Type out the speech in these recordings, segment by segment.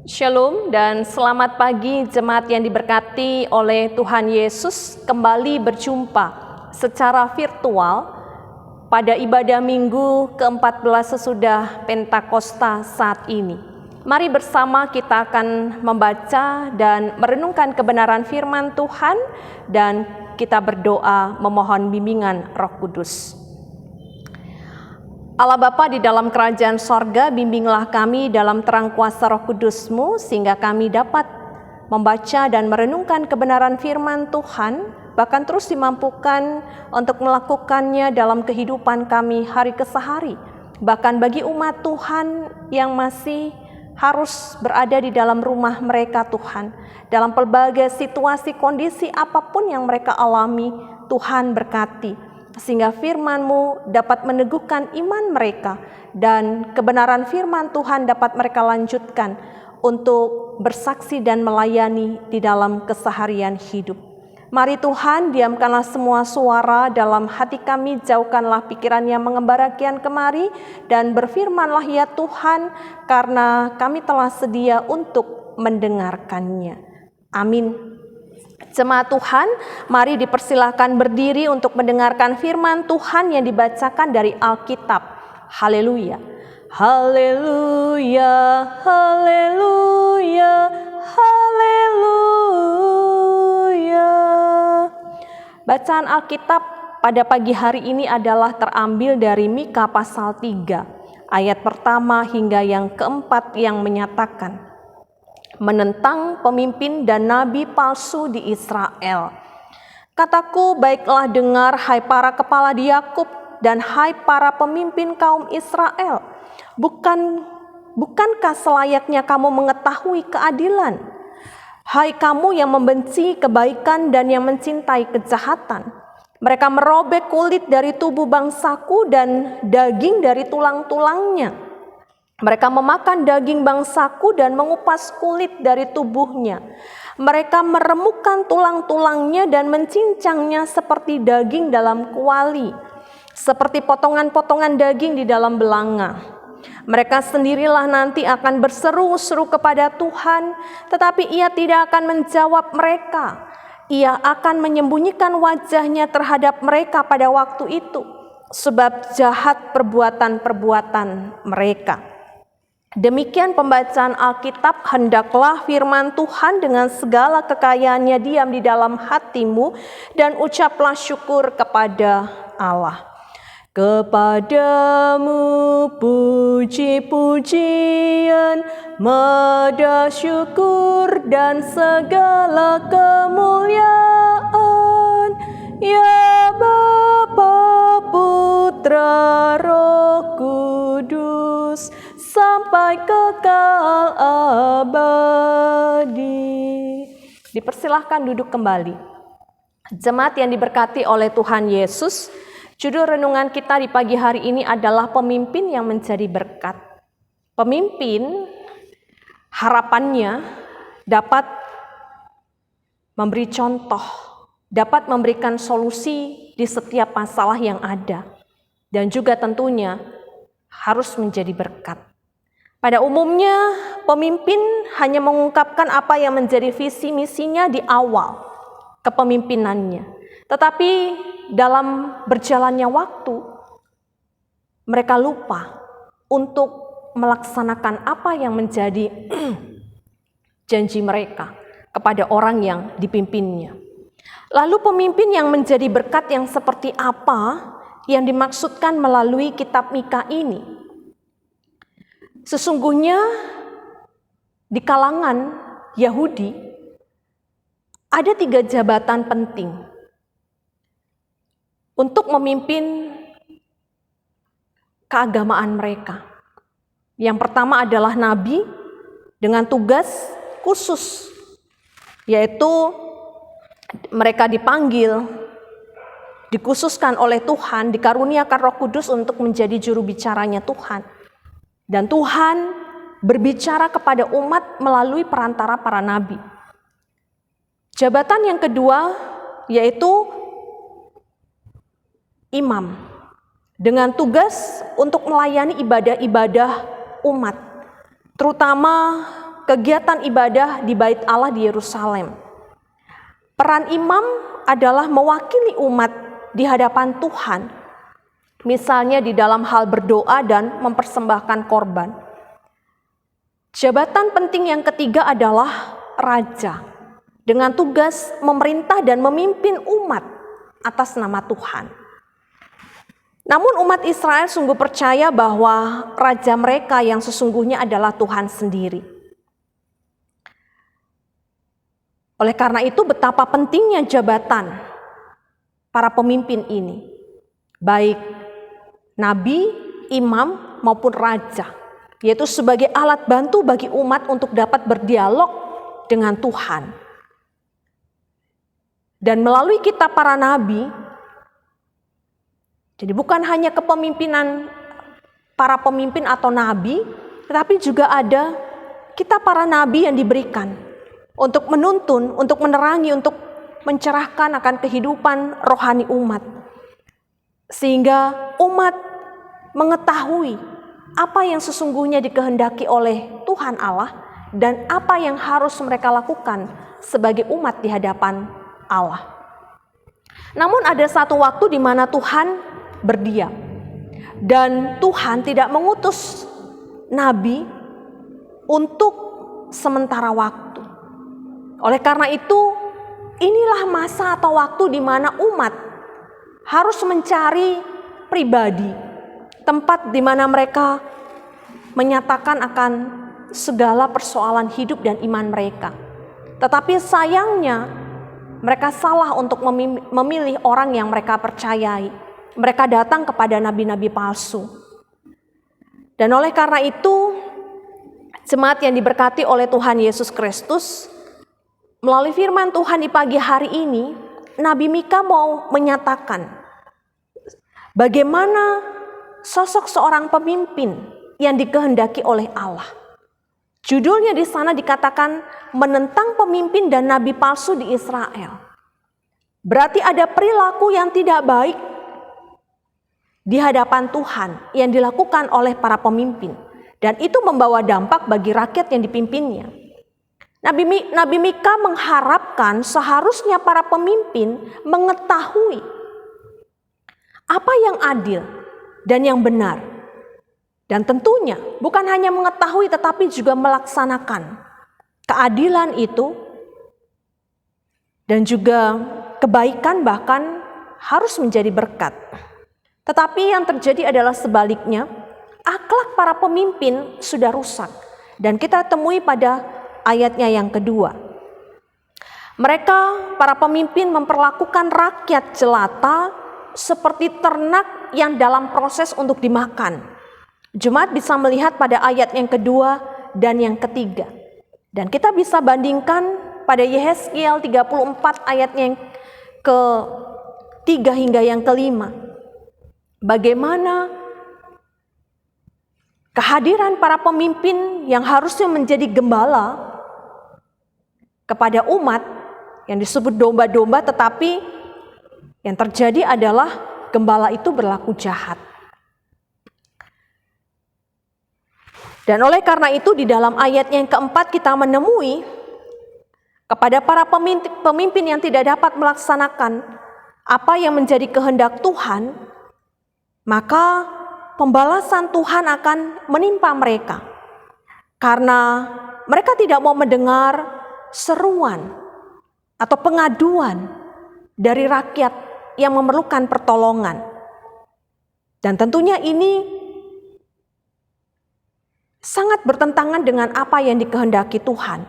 Shalom dan selamat pagi jemaat yang diberkati oleh Tuhan Yesus. Kembali berjumpa secara virtual pada ibadah minggu ke-14 sesudah Pentakosta saat ini. Mari bersama kita akan membaca dan merenungkan kebenaran firman Tuhan, dan kita berdoa memohon bimbingan Roh Kudus. Allah Bapa di dalam kerajaan sorga, bimbinglah kami dalam terang kuasa Roh Kudus-Mu, sehingga kami dapat membaca dan merenungkan kebenaran firman Tuhan, bahkan terus dimampukan untuk melakukannya dalam kehidupan kami hari ke hari. Bahkan bagi umat Tuhan yang masih harus berada di dalam rumah mereka Tuhan, dalam pelbagai situasi kondisi apapun yang mereka alami, Tuhan berkati, sehingga firman-Mu dapat meneguhkan iman mereka, dan kebenaran firman Tuhan dapat mereka lanjutkan untuk bersaksi dan melayani di dalam keseharian hidup. Mari Tuhan, diamkanlah semua suara dalam hati kami, jauhkanlah pikiran yang mengembara kian kemari, dan berfirmanlah ya Tuhan, karena kami telah sedia untuk mendengarkannya. Amin. Jemaat Tuhan, mari dipersilahkan berdiri untuk mendengarkan firman Tuhan yang dibacakan dari Alkitab. Haleluya, haleluya, haleluya, haleluya. Bacaan Alkitab pada pagi hari ini adalah terambil dari Mika pasal 3, ayat pertama hingga yang keempat, yang menyatakan menentang pemimpin dan nabi palsu di Israel. Kataku, baiklah dengar hai para kepala di Yakub dan hai para pemimpin kaum Israel. Bukankah selayaknya kamu mengetahui keadilan? Hai kamu yang membenci kebaikan dan yang mencintai kejahatan. Mereka merobek kulit dari tubuh bangsaku dan daging dari tulang-tulangnya. Mereka memakan daging bangsaku dan mengupas kulit dari tubuhnya. Mereka meremukkan tulang-tulangnya dan mencincangnya seperti daging dalam kuali, seperti potongan-potongan daging di dalam belanga. Mereka sendirilah nanti akan berseru-seru kepada Tuhan, tetapi Ia tidak akan menjawab mereka. Ia akan menyembunyikan wajahnya terhadap mereka pada waktu itu, sebab jahat perbuatan-perbuatan mereka. Demikian pembacaan Alkitab. Hendaklah firman Tuhan dengan segala kekayaannya diam di dalam hatimu, dan ucaplah syukur kepada Allah. Kepadamu puji-pujian, madah syukur dan segala kemuliaan, ya Bapa, Putra, Roh Kudus, sampai kekal abadi. Dipersilahkan duduk kembali. Jemaat yang diberkati oleh Tuhan Yesus, judul renungan kita di pagi hari ini adalah pemimpin yang menjadi berkat. Pemimpin harapannya dapat memberi contoh, dapat memberikan solusi di setiap masalah yang ada, dan juga tentunya harus menjadi berkat. Pada umumnya, pemimpin hanya mengungkapkan apa yang menjadi visi misinya di awal kepemimpinannya. Tetapi dalam berjalannya waktu, mereka lupa untuk melaksanakan apa yang menjadi janji mereka kepada orang yang dipimpinnya. Lalu pemimpin yang menjadi berkat yang seperti apa yang dimaksudkan melalui kitab Mika ini? Sesungguhnya di kalangan Yahudi ada 3 jabatan penting untuk memimpin keagamaan mereka. Yang pertama adalah nabi dengan tugas khusus, yaitu mereka dipanggil, dikhususkan oleh Tuhan, dikaruniakan Roh Kudus untuk menjadi juru bicaranya Tuhan. Dan Tuhan berbicara kepada umat melalui perantara para nabi. Jabatan yang kedua yaitu imam, dengan tugas untuk melayani ibadah-ibadah umat, terutama kegiatan ibadah di Bait Allah di Yerusalem. Peran imam adalah mewakili umat di hadapan Tuhan, misalnya di dalam hal berdoa dan mempersembahkan korban. Jabatan penting yang ketiga adalah raja, dengan tugas memerintah dan memimpin umat atas nama Tuhan. Namun umat Israel sungguh percaya bahwa raja mereka yang sesungguhnya adalah Tuhan sendiri. Oleh karena itu betapa pentingnya jabatan para pemimpin ini, baik nabi, imam maupun raja, yaitu sebagai alat bantu bagi umat untuk dapat berdialog dengan Tuhan. Dan melalui kitab para nabi, jadi bukan hanya kepemimpinan para pemimpin atau nabi, tetapi juga ada kitab para nabi yang diberikan untuk menuntun, untuk menerangi, untuk mencerahkan akan kehidupan rohani umat. Sehingga umat mengetahui apa yang sesungguhnya dikehendaki oleh Tuhan Allah dan apa yang harus mereka lakukan sebagai umat di hadapan Allah. Namun ada satu waktu di mana Tuhan berdiam dan Tuhan tidak mengutus nabi untuk sementara waktu. Oleh karena itu, inilah masa atau waktu di mana umat harus mencari pribadi, tempat di mana mereka menyatakan akan segala persoalan hidup dan iman mereka. Tetapi sayangnya mereka salah untuk memilih orang yang mereka percayai. Mereka datang kepada nabi-nabi palsu. Dan oleh karena itu, jemaat yang diberkati oleh Tuhan Yesus Kristus, melalui firman Tuhan di pagi hari ini, Nabi Mika mau menyatakan bagaimana sosok seorang pemimpin yang dikehendaki oleh Allah. Judulnya di sana dikatakan menentang pemimpin dan nabi palsu di Israel. Berarti ada perilaku yang tidak baik di hadapan Tuhan yang dilakukan oleh para pemimpin, dan itu membawa dampak bagi rakyat yang dipimpinnya. Nabi Mika mengharapkan seharusnya para pemimpin mengetahui apa yang adil dan yang benar, dan tentunya bukan hanya mengetahui tetapi juga melaksanakan keadilan itu, dan juga kebaikan bahkan harus menjadi berkat. Tetapi yang terjadi adalah sebaliknya, akhlak para pemimpin sudah rusak. Dan kita temui pada ayatnya yang kedua. Mereka, para pemimpin memperlakukan rakyat jelata seperti ternak yang dalam proses untuk dimakan. Jemaat bisa melihat pada ayat yang kedua dan yang ketiga. Dan kita bisa bandingkan pada Yehezkiel 34 ayat yang ke-3 hingga yang ke-5. Bagaimana kehadiran para pemimpin yang harusnya menjadi gembala kepada umat yang disebut domba-domba, tetapi yang terjadi adalah gembala itu berlaku jahat. Dan oleh karena itu di dalam ayat yang keempat kita menemui kepada para pemimpin yang tidak dapat melaksanakan apa yang menjadi kehendak Tuhan, maka pembalasan Tuhan akan menimpa mereka. Karena mereka tidak mau mendengar seruan atau pengaduan dari rakyat yang memerlukan pertolongan. Dan tentunya ini sangat bertentangan dengan apa yang dikehendaki Tuhan.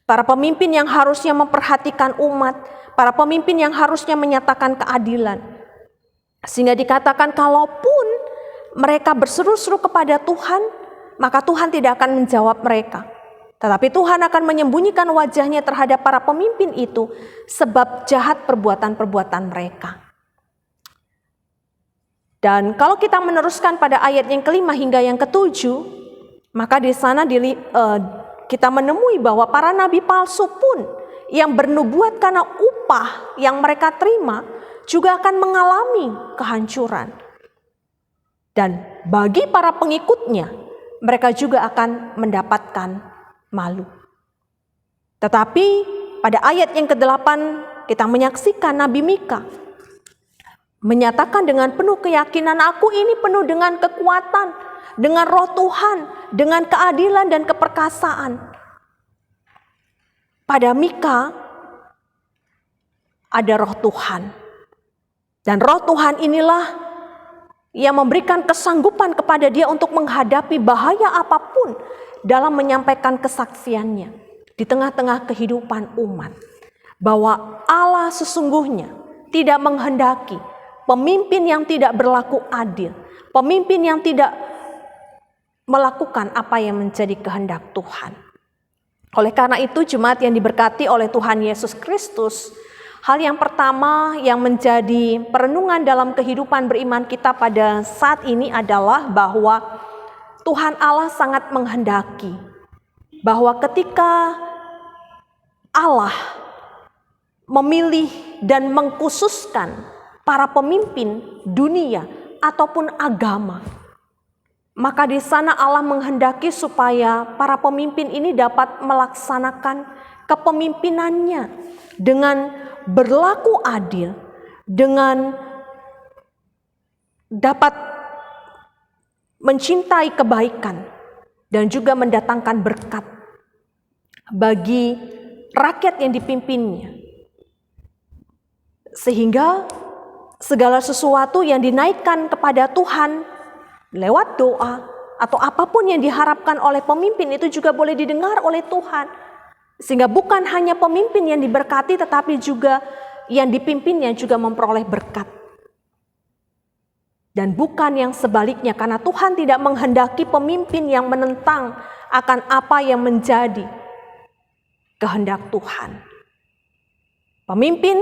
Para pemimpin yang harusnya memperhatikan umat, para pemimpin yang harusnya menyatakan keadilan. Sehingga dikatakan kalaupun mereka berseru-seru kepada Tuhan, maka Tuhan tidak akan menjawab mereka. Tetapi Tuhan akan menyembunyikan wajahnya terhadap para pemimpin itu sebab jahat perbuatan-perbuatan mereka. Dan kalau kita meneruskan pada ayat yang kelima hingga yang ketujuh, maka di sana kita menemui bahwa para nabi palsu pun yang bernubuat karena upah yang mereka terima juga akan mengalami kehancuran. Dan bagi para pengikutnya, mereka juga akan mendapatkan malu. Tetapi pada ayat yang ke-8 kita menyaksikan Nabi Mika menyatakan dengan penuh keyakinan, aku ini penuh dengan kekuatan, dengan roh Tuhan, dengan keadilan dan keperkasaan. Pada Mika ada roh Tuhan. Dan roh Tuhan inilah yang memberikan kesanggupan kepada dia untuk menghadapi bahaya apapun dalam menyampaikan kesaksiannya di tengah-tengah kehidupan umat. Bahwa Allah sesungguhnya tidak menghendaki pemimpin yang tidak berlaku adil, pemimpin yang tidak melakukan apa yang menjadi kehendak Tuhan. Oleh karena itu, jemaat yang diberkati oleh Tuhan Yesus Kristus, hal yang pertama yang menjadi perenungan dalam kehidupan beriman kita pada saat ini adalah bahwa Tuhan Allah sangat menghendaki bahwa ketika Allah memilih dan mengkhususkan para pemimpin dunia ataupun agama, maka di sana Allah menghendaki supaya para pemimpin ini dapat melaksanakan kepemimpinannya dengan berlaku adil, dengan dapat mencintai kebaikan dan juga mendatangkan berkat bagi rakyat yang dipimpinnya. Sehingga segala sesuatu yang dinaikkan kepada Tuhan lewat doa atau apapun yang diharapkan oleh pemimpin itu juga boleh didengar oleh Tuhan. Sehingga bukan hanya pemimpin yang diberkati tetapi juga yang dipimpinnya juga memperoleh berkat. Dan bukan yang sebaliknya, karena Tuhan tidak menghendaki pemimpin yang menentang akan apa yang menjadi kehendak Tuhan. Pemimpin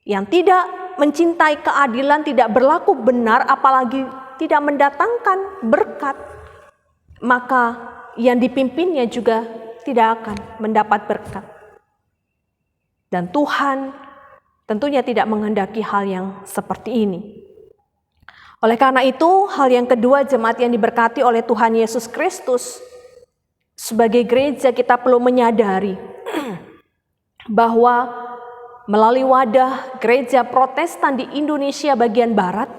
yang tidak mencintai keadilan, tidak berlaku benar, apalagi tidak mendatangkan berkat, maka yang dipimpinnya juga tidak akan mendapat berkat. Dan Tuhan tentunya tidak menghendaki hal yang seperti ini. Oleh karena itu, hal yang kedua, jemaat yang diberkati oleh Tuhan Yesus Kristus, sebagai gereja kita perlu menyadari bahwa melalui wadah gereja Protestan di Indonesia bagian barat,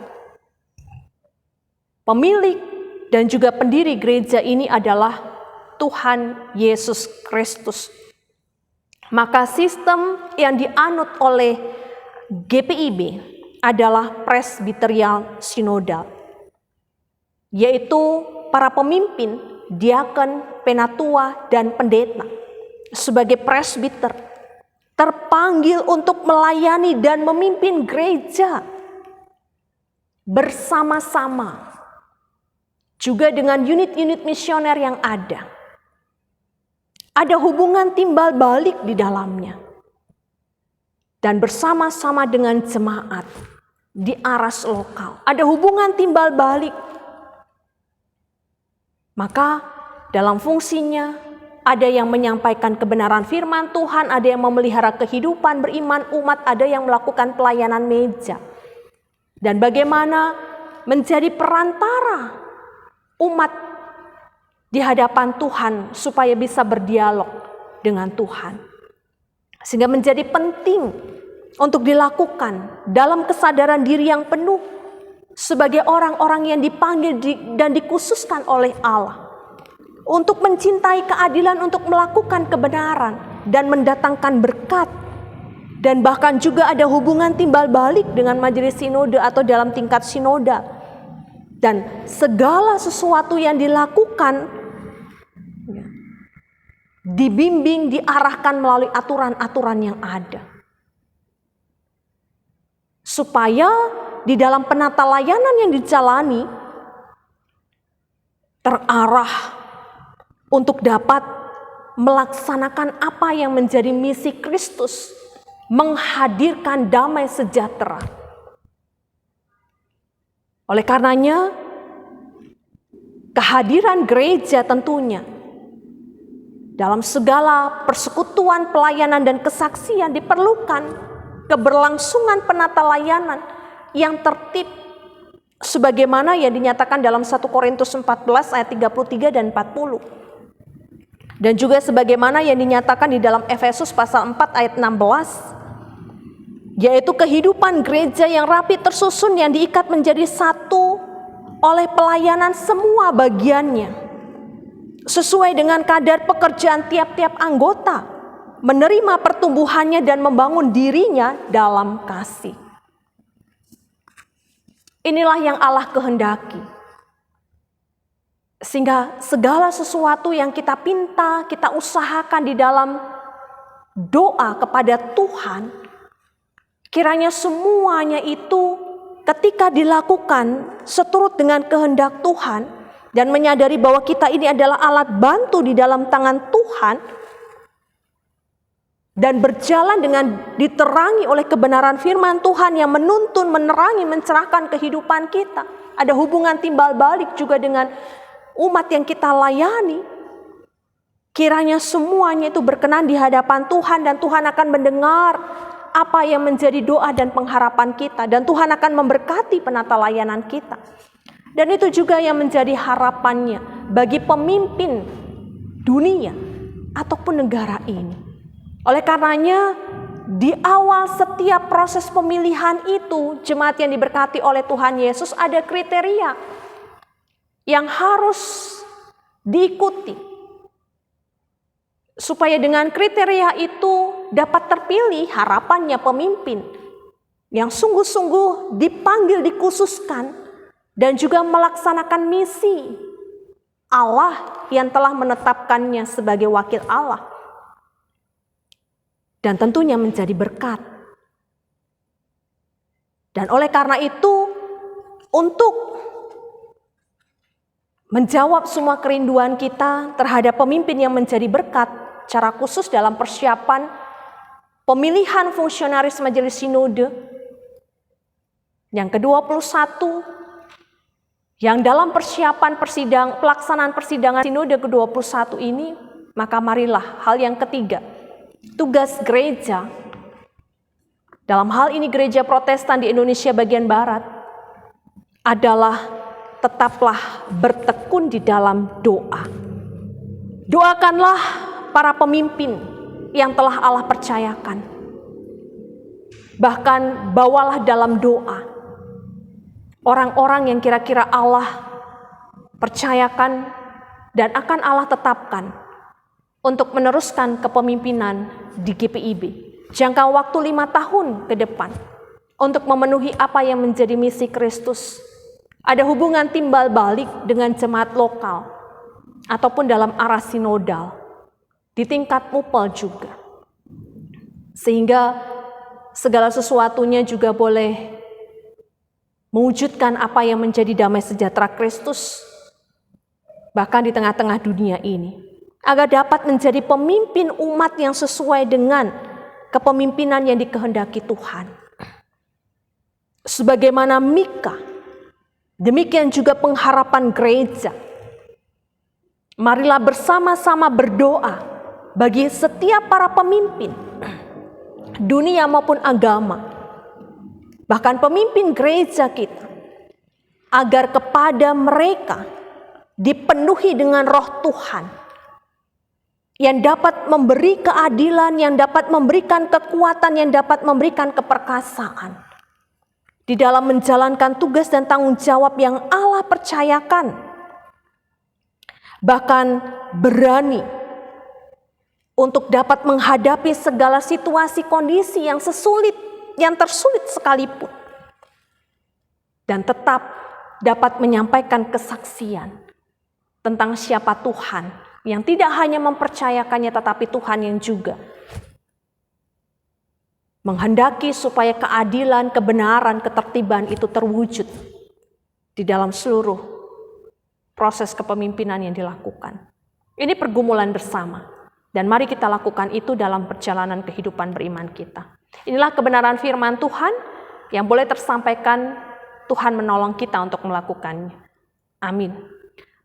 pemilik dan juga pendiri gereja ini adalah Tuhan Yesus Kristus. Maka sistem yang dianut oleh GPIB adalah presbiterial sinodal, yaitu para pemimpin, diakon, penatua, dan pendeta sebagai presbiter terpanggil untuk melayani dan memimpin gereja bersama-sama, juga dengan unit-unit misioner yang ada. Ada hubungan timbal balik di dalamnya. Dan bersama-sama dengan jemaat di aras lokal. Ada hubungan timbal balik. Maka dalam fungsinya ada yang menyampaikan kebenaran firman Tuhan, ada yang memelihara kehidupan beriman umat, ada yang melakukan pelayanan meja. Dan bagaimana menjadi perantara umat di hadapan Tuhan supaya bisa berdialog dengan Tuhan. Sehingga menjadi penting untuk dilakukan dalam kesadaran diri yang penuh sebagai orang-orang yang dipanggil dan dikhususkan oleh Allah untuk mencintai keadilan, untuk melakukan kebenaran dan mendatangkan berkat. Dan bahkan juga ada hubungan timbal balik dengan majelis sinode atau dalam tingkat sinodal. Dan segala sesuatu yang dilakukan dibimbing, diarahkan melalui aturan-aturan yang ada. Supaya di dalam penata layanan yang dijalani terarah untuk dapat melaksanakan apa yang menjadi misi Kristus, menghadirkan damai sejahtera. Oleh karenanya, kehadiran gereja tentunya dalam segala persekutuan, pelayanan, dan kesaksian diperlukan keberlangsungan penata layanan yang tertib sebagaimana yang dinyatakan dalam 1 Korintus 14 ayat 33 dan 40. Dan juga sebagaimana yang dinyatakan di dalam Efesus pasal 4 ayat 16, yaitu kehidupan gereja yang rapi tersusun yang diikat menjadi satu oleh pelayanan semua bagiannya, sesuai dengan kadar pekerjaan tiap-tiap anggota, menerima pertumbuhannya dan membangun dirinya dalam kasih. Inilah yang Allah kehendaki. Sehingga segala sesuatu yang kita pinta, kita usahakan di dalam doa kepada Tuhan, kiranya semuanya itu ketika dilakukan seturut dengan kehendak Tuhan dan menyadari bahwa kita ini adalah alat bantu di dalam tangan Tuhan dan berjalan dengan diterangi oleh kebenaran firman Tuhan yang menuntun, menerangi, mencerahkan kehidupan kita. Ada hubungan timbal balik juga dengan umat yang kita layani. Kiranya semuanya itu berkenan di hadapan Tuhan dan Tuhan akan mendengar apa yang menjadi doa dan pengharapan kita. Dan Tuhan akan memberkati penata layanan kita. Dan itu juga yang menjadi harapannya bagi pemimpin dunia ataupun negara ini. Oleh karenanya di awal setiap proses pemilihan itu, jemaat yang diberkati oleh Tuhan Yesus, ada kriteria yang harus diikuti supaya dengan kriteria itu dapat terpilih harapannya pemimpin yang sungguh-sungguh dipanggil, dikhususkan dan juga melaksanakan misi Allah yang telah menetapkannya sebagai wakil Allah dan tentunya menjadi berkat. Dan oleh karena itu, untuk menjawab semua kerinduan kita terhadap pemimpin yang menjadi berkat, secara khusus dalam persiapan pemilihan fungsionaris Majelis Sinode yang ke-21, yang dalam persiapan pelaksanaan persidangan Sinode ke-21 ini, maka marilah hal yang ketiga, tugas gereja, dalam hal ini gereja Protestan di Indonesia bagian Barat, adalah tetaplah bertekun di dalam doa. Doakanlah para pemimpin yang telah Allah percayakan. Bahkan bawalah dalam doa orang-orang yang kira-kira Allah percayakan dan akan Allah tetapkan untuk meneruskan kepemimpinan di GPIB. Jangka waktu 5 tahun ke depan untuk memenuhi apa yang menjadi misi Kristus. Ada hubungan timbal balik dengan jemaat lokal ataupun dalam arah sinodal di tingkat mupel juga. Sehingga segala sesuatunya juga boleh mewujudkan apa yang menjadi damai sejahtera Kristus bahkan di tengah-tengah dunia ini. Agar dapat menjadi pemimpin umat yang sesuai dengan kepemimpinan yang dikehendaki Tuhan. Sebagaimana Mika, demikian juga pengharapan gereja. Marilah bersama-sama berdoa bagi setiap para pemimpin dunia maupun agama, bahkan pemimpin gereja kita, agar kepada mereka dipenuhi dengan roh Tuhan yang dapat memberi keadilan, yang dapat memberikan kekuatan, yang dapat memberikan keperkasaan di dalam menjalankan tugas dan tanggung jawab yang Allah percayakan. Bahkan berani untuk dapat menghadapi segala situasi kondisi yang tersulit sekalipun. Dan tetap dapat menyampaikan kesaksian tentang siapa Tuhan yang tidak hanya mempercayakannya tetapi Tuhan yang juga menghendaki supaya keadilan, kebenaran, ketertiban itu terwujud di dalam seluruh proses kepemimpinan yang dilakukan. Ini pergumulan bersama. Dan mari kita lakukan itu dalam perjalanan kehidupan beriman kita. Inilah kebenaran firman Tuhan yang boleh tersampaikan. Tuhan menolong kita untuk melakukannya. Amin.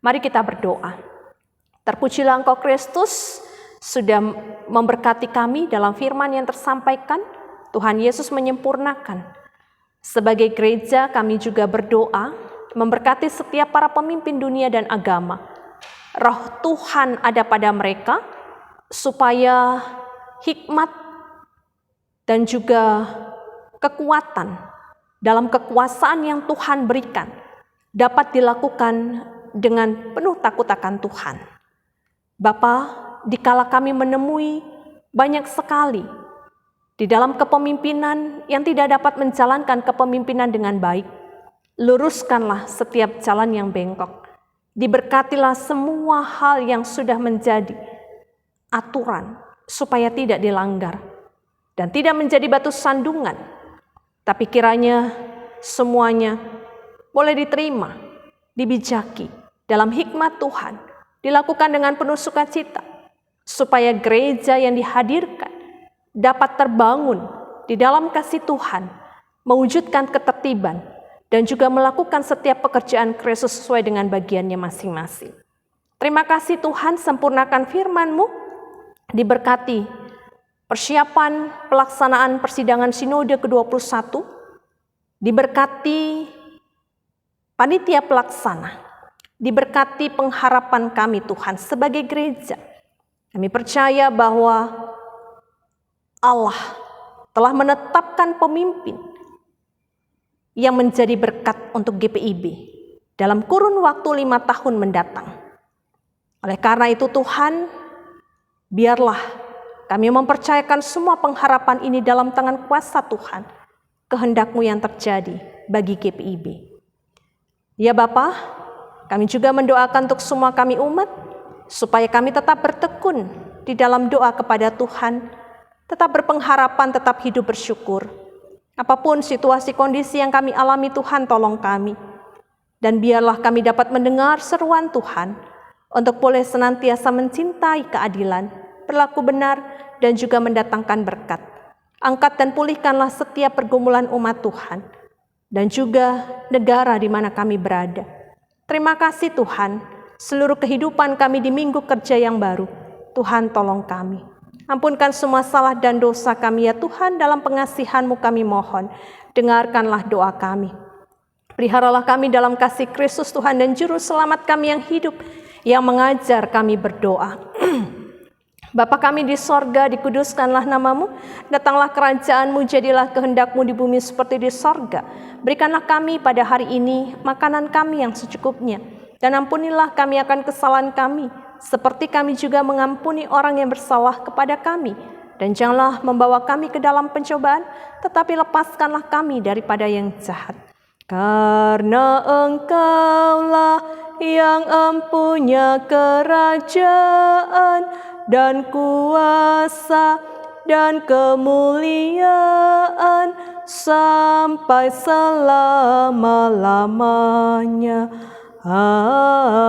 Mari kita berdoa. Terpujilah Engkau Kristus sudah memberkati kami dalam firman yang tersampaikan. Tuhan Yesus menyempurnakan. Sebagai gereja kami juga berdoa memberkati setiap para pemimpin dunia dan agama. Roh Tuhan ada pada mereka, supaya hikmat dan juga kekuatan dalam kekuasaan yang Tuhan berikan dapat dilakukan dengan penuh takut akan Tuhan. Bapa, dikala kami menemui banyak sekali di dalam kepemimpinan yang tidak dapat menjalankan kepemimpinan dengan baik, luruskanlah setiap jalan yang bengkok. Diberkatilah semua hal yang sudah menjadi aturan supaya tidak dilanggar dan tidak menjadi batu sandungan, tapi kiranya semuanya boleh diterima, dibijaki dalam hikmat Tuhan, dilakukan dengan penuh sukacita, supaya gereja yang dihadirkan dapat terbangun di dalam kasih Tuhan, mewujudkan ketertiban, dan juga melakukan setiap pekerjaan Kristus sesuai dengan bagiannya masing-masing. Terima kasih Tuhan, sempurnakan firman-Mu, diberkati persiapan pelaksanaan persidangan Sinode ke-21, diberkati panitia pelaksana, diberkati pengharapan kami Tuhan sebagai gereja. Kami percaya bahwa Allah telah menetapkan pemimpin yang menjadi berkat untuk GPIB dalam kurun waktu 5 tahun mendatang. Oleh karena itu Tuhan, biarlah kami mempercayakan semua pengharapan ini dalam tangan kuasa Tuhan, kehendak-Mu yang terjadi bagi GPIB. Ya Bapa, kami juga mendoakan untuk semua kami umat, supaya kami tetap bertekun di dalam doa kepada Tuhan, tetap berpengharapan, tetap hidup bersyukur. Apapun situasi kondisi yang kami alami, Tuhan tolong kami. Dan biarlah kami dapat mendengar seruan Tuhan untuk boleh senantiasa mencintai keadilan, berlaku benar, dan juga mendatangkan berkat. Angkat dan pulihkanlah setiap pergumulan umat Tuhan, dan juga negara di mana kami berada. Terima kasih Tuhan, seluruh kehidupan kami di minggu kerja yang baru, Tuhan tolong kami. Ampunkan semua salah dan dosa kami ya Tuhan, dalam pengasihan-Mu kami mohon, dengarkanlah doa kami. Peliharalah kami dalam kasih Kristus Tuhan dan Juru Selamat kami yang hidup, yang mengajar kami berdoa. Bapa kami di sorga, dikuduskanlah nama-Mu, datanglah kerajaan-Mu, jadilah kehendak-Mu di bumi seperti di sorga. Berikanlah kami pada hari ini makanan kami yang secukupnya, dan ampunilah kami akan kesalahan kami, seperti kami juga mengampuni orang yang bersalah kepada kami. Dan janganlah membawa kami ke dalam pencobaan, tetapi lepaskanlah kami daripada yang jahat. Karena Engkaulah yang empunya kerajaan dan kuasa dan kemuliaan sampai selama-lamanya. Amin.